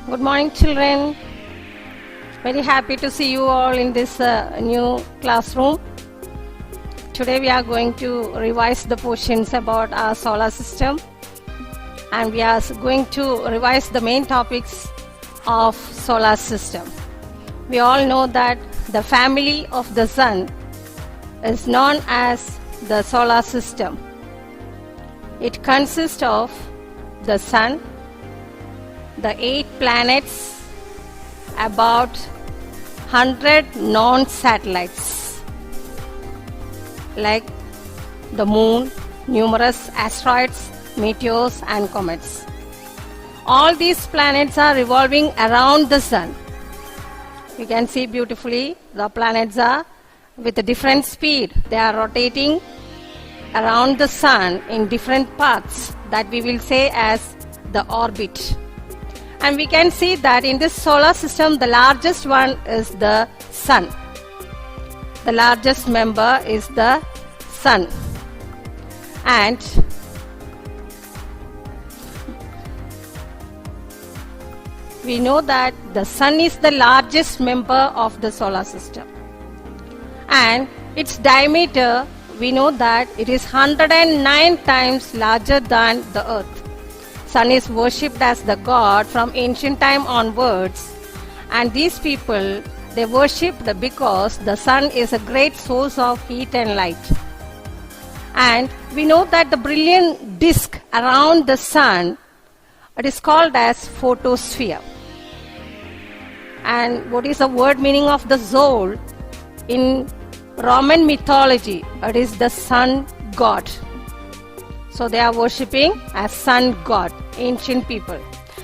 Good morning, children. Very happy to see you all in this new classroom. Today we are going to revise the portions about our solar system, and we are going to revise the main topics of solar system. We all know that the family of the sun is known as the solar system. It consists of the sun, the 8 planets, about 100 non-satellites like the moon, numerous asteroids, meteors and comets. All these planets are revolving around the sun. You can see beautifully the planets are with a different speed. They are rotating around the sun in different paths that we will say as the orbit. And we can see that in this solar system, the largest one is the sun. The largest member is the sun. And we know that the sun is the largest member of the solar system. And its diameter, we know that it is 109 times larger than the earth. Sun is worshipped as the god from ancient time onwards, and these people, they worship because the sun is a great source of heat and light. And we know that the brilliant disk around the sun, it is called as photosphere. And what is the word meaning of the soul? In Roman mythology, it is the sun god. So they are worshipping as sun god, ancient people.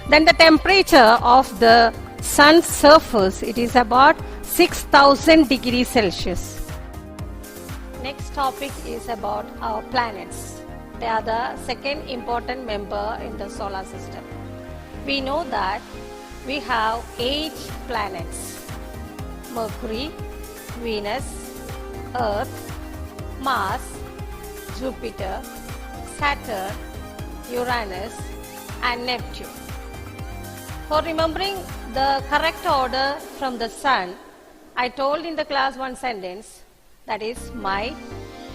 Then the temperature of the sun's surface, it is about 6000 degrees Celsius. Next topic is about our planets. They are the second important member in the solar system. We know that we have 8 planets: Mercury, Venus, Earth, Mars, Jupiter, Saturn, Uranus and Neptune. For remembering the correct order from the sun, I told in the class one sentence, that is, my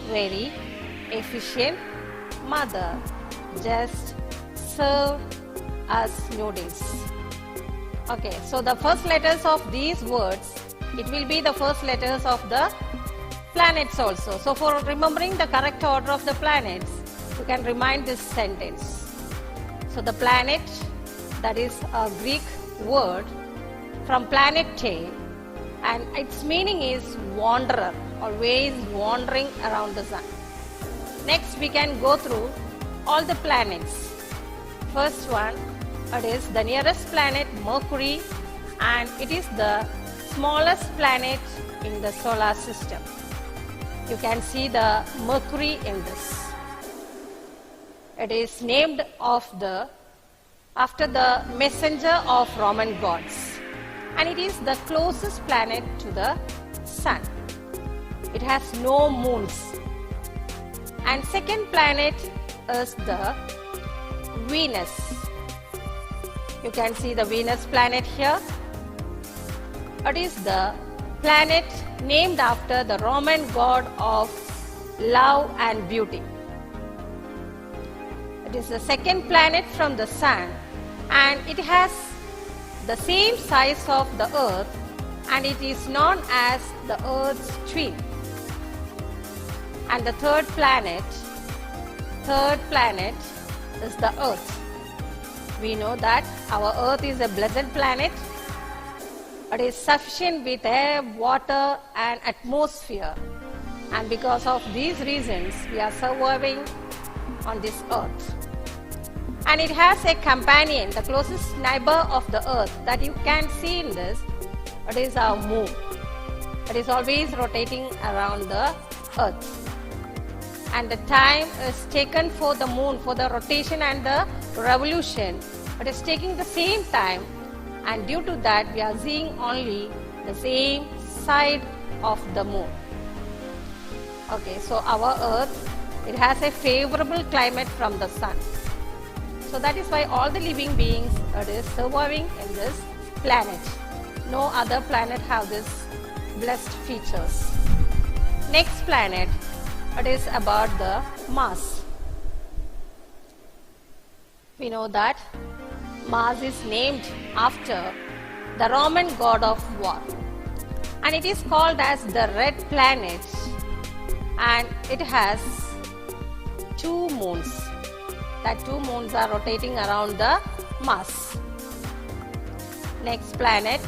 very efficient mother just served us noodles. Okay, so the first letters of these words, it will be the first letters of the planets also. So for remembering the correct order of the planets, you can remind this sentence. So the planet, that is a Greek word from planete, and its meaning is wanderer, always wandering around the sun. Next we can go through all the planets. First one, it is the nearest planet, Mercury, and it is the smallest planet in the solar system. You can see the Mercury in this. It is named after the messenger of Roman gods, and it is the closest planet to the sun. It has no moons. And second planet is the Venus. You can see the Venus planet here. It is the planet named after the Roman god of love and beauty. It is the second planet from the sun, and it has the same size of the earth, and it is known as the earth's twin. And the third planet is the earth. We know that our earth is a blessed planet. It is sufficient with air, water and atmosphere, and because of these reasons we are surviving on this earth. And it has a companion, the closest neighbor of the earth that you can see in this, it is our moon. It is always rotating around the earth, and the time is taken for the moon, for the rotation and the revolution, it is taking the same time, and due to that we are seeing only the same side of the moon. Okay, so our earth, it has a favorable climate from the sun. So that is why all the living beings are surviving in this planet. No other planet have this blessed features. Next planet, it is about the Mars. We know that Mars is named after the Roman god of war, and it is called as the red planet, and it has 2 moons. That 2 moons are rotating around the Mars. Next planet,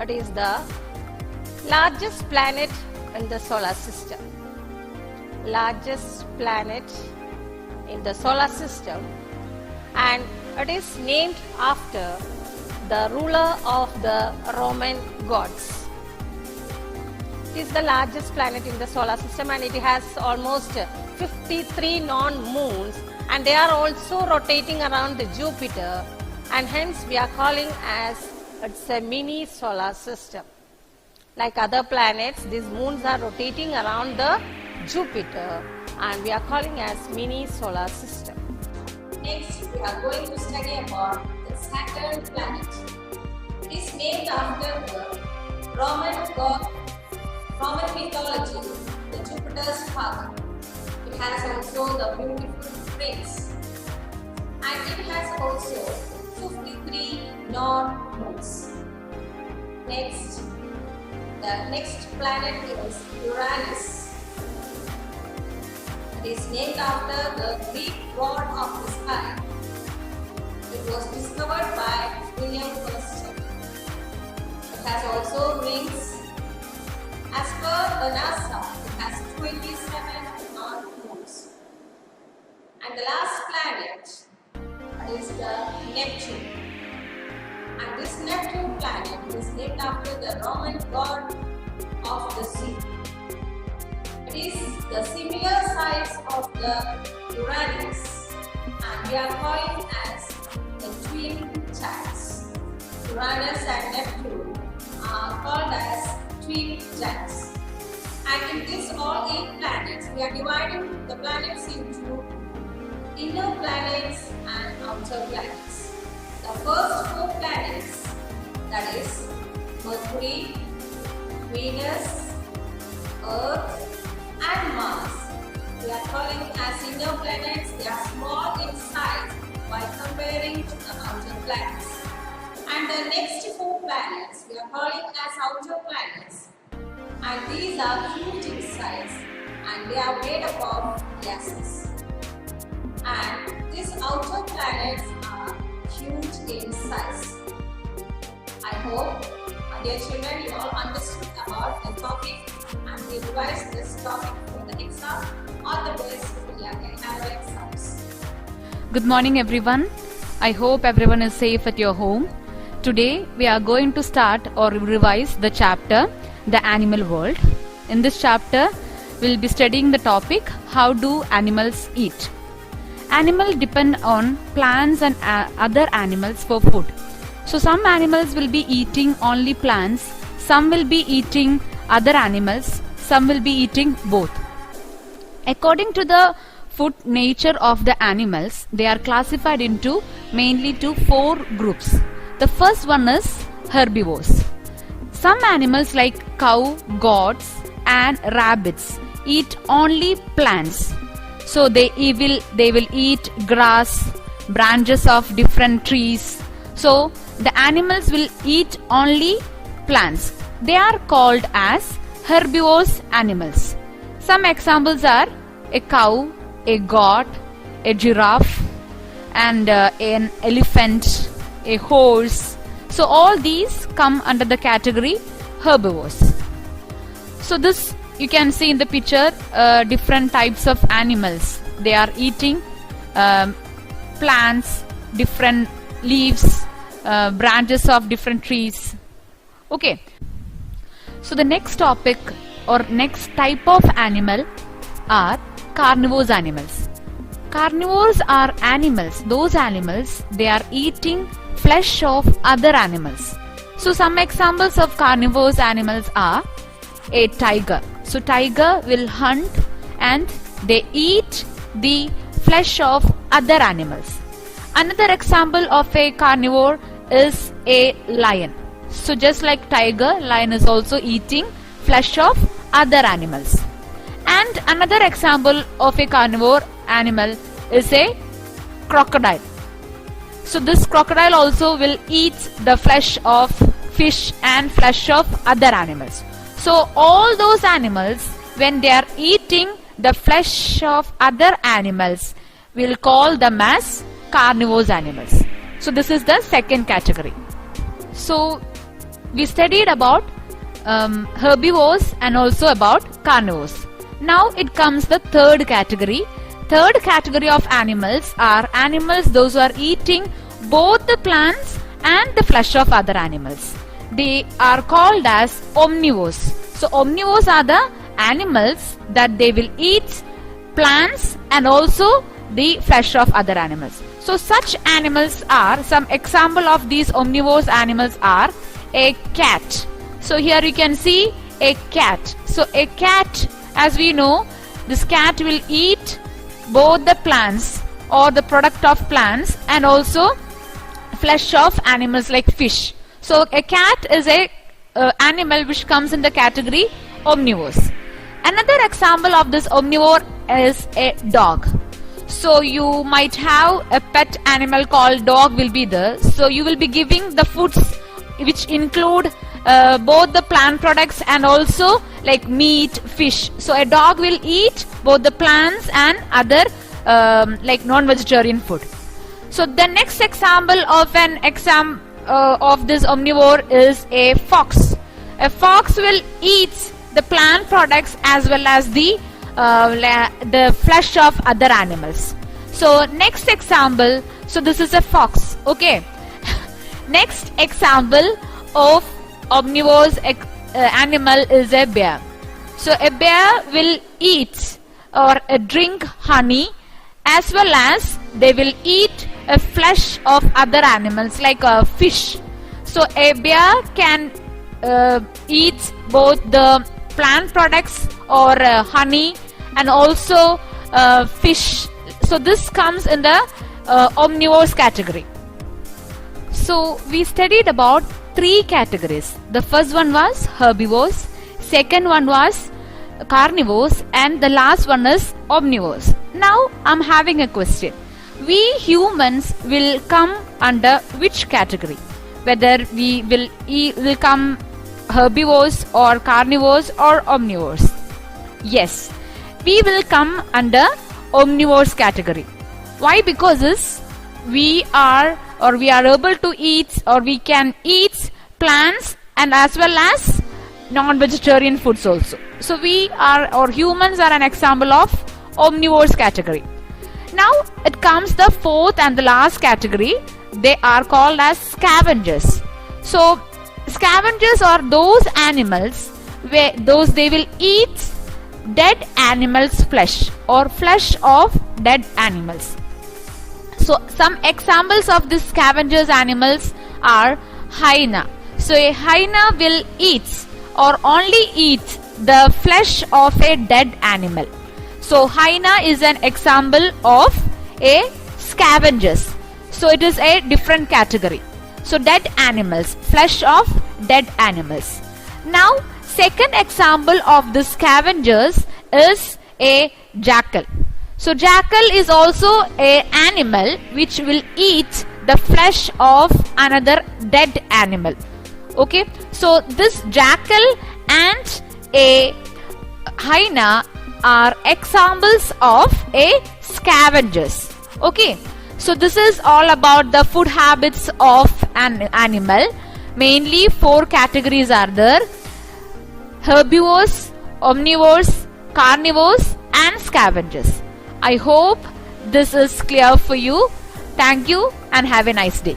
it is the largest planet in the solar system. Largest planet in the solar system, and it is named after the ruler of the Roman gods. It is the largest planet in the solar system, and it has almost 53 non-moons, and they are also rotating around the Jupiter, and hence we are calling as it's a mini solar system. Like other planets, these moons are rotating around the Jupiter, and we are calling as mini solar system. Next, we are going to study about the Saturn planet. It is named after the Roman mythology, the Jupiter's father. It has also the beautiful rings, and it has also 53 non-moons. Next, the next planet is Uranus. It is named after the Greek god of the sky. It was discovered by William Herschel. It has also rings. As per the NASA, it has 27 non-moons. And the last planet is the Neptune. And this Neptune planet is named after the Roman god of the sea. It is the similar size of the Uranus, and we are calling as the twin giants. Uranus and Neptune are called as twin giants. And in this all 8 planets, we are dividing the planets into inner planets and outer planets. The first 4 planets, that is Mercury, Venus, Earth and Mars, we are calling as inner planets. They are small in size by comparing to the outer planets. And the next 4 planets we are calling as outer planets, and these are huge in size, and they are made up of gases. And these outer planets are huge in size. I hope, my dear children, you all understood about the topic and we revised this topic for the exam. All the best for your annual exams. Good morning everyone. I hope everyone is safe at your home. Today we are going to start or revise the chapter The Animal World. In this chapter we will be studying the topic How do animals eat? Animals depend on plants and other animals for food. So some animals will be eating only plants, some will be eating other animals, some will be eating both. According to the food nature of the animals, they are classified into mainly to 4 groups. The first one is herbivores. Some animals like cow, goats and rabbits eat only plants. So they will eat grass, branches of different trees. So the animals will eat only plants. They are called as herbivorous animals. Some examples are a cow, a goat, a giraffe, and an elephant, a horse. So all these come under the category herbivores. So this you can see in the picture different types of animals. They are eating plants, different leaves, branches of different trees. Okay. So the next topic or next type of animal are carnivorous animals. Carnivores are animals, those animals, they are eating flesh of other animals. So some examples of carnivorous animals are a tiger. So tiger will hunt and they eat the flesh of other animals. Another example of a carnivore is a lion. So just like tiger, lion is also eating flesh of other animals. And another example of a carnivore animal is a crocodile. So this crocodile also will eat the flesh of fish and flesh of other animals. So all those animals, when they are eating the flesh of other animals, we'll call them as carnivorous animals. So this is the second category. So we studied about herbivores and also about carnivores. Now it comes the third category. Third category of animals are animals those who are eating both the plants and the flesh of other animals. They are called as omnivores. So omnivores are the animals that they will eat plants and also the flesh of other animals. So such animals are, some example of these omnivorous animals are a cat. So here you can see a cat. So a cat, as we know, this cat will eat both the plants or the product of plants and also flesh of animals like fish. So a cat is a animal which comes in the category omnivores. Another example of this omnivore is a dog. So you might have a pet animal called dog will be there. So you will be giving the foods which include both the plant products and also like meat, fish. So a dog will eat both the plants and other like non-vegetarian food. So the next example of of this omnivore is a fox. A fox will eat the plant products as well as the flesh of other animals. So next example, so this is a fox. Okay. Next example of omnivorous animal is a bear. So a bear will eat or drink honey as well as they will eat a flesh of other animals like fish. So a bear can eat both the plant products or honey and also fish. So this comes in the omnivores category. So we studied about three categories. The first one was herbivores, second one was carnivores, and the last one is omnivores. Now I'm having a question. We humans will come under which category? Whether we will come herbivores or carnivores or omnivores? Yes, we will come under omnivores category. Why? Because we are able to eat or we can eat plants and as well as non-vegetarian foods also. So we are, or humans are, an example of omnivores category. Now it comes the fourth and the last category. They are called as scavengers. So scavengers are those animals where they will eat dead animals' flesh or flesh of dead animals. So some examples of these scavengers animals are hyena. So a hyena will eat or only eat the flesh of a dead animal. So hyena is an example of a scavengers. So it is a different category. So dead animals, flesh of dead animals. Now second example of the scavengers is a jackal. So jackal is also an animal which will eat the flesh of another dead animal. Okay, so this jackal and a hyena are examples of a scavengers. Okay, so this is all about the food habits of an animal. Mainly four categories are there: herbivores, omnivores, carnivores and scavengers. I hope this is clear for you. Thank you and have a nice day.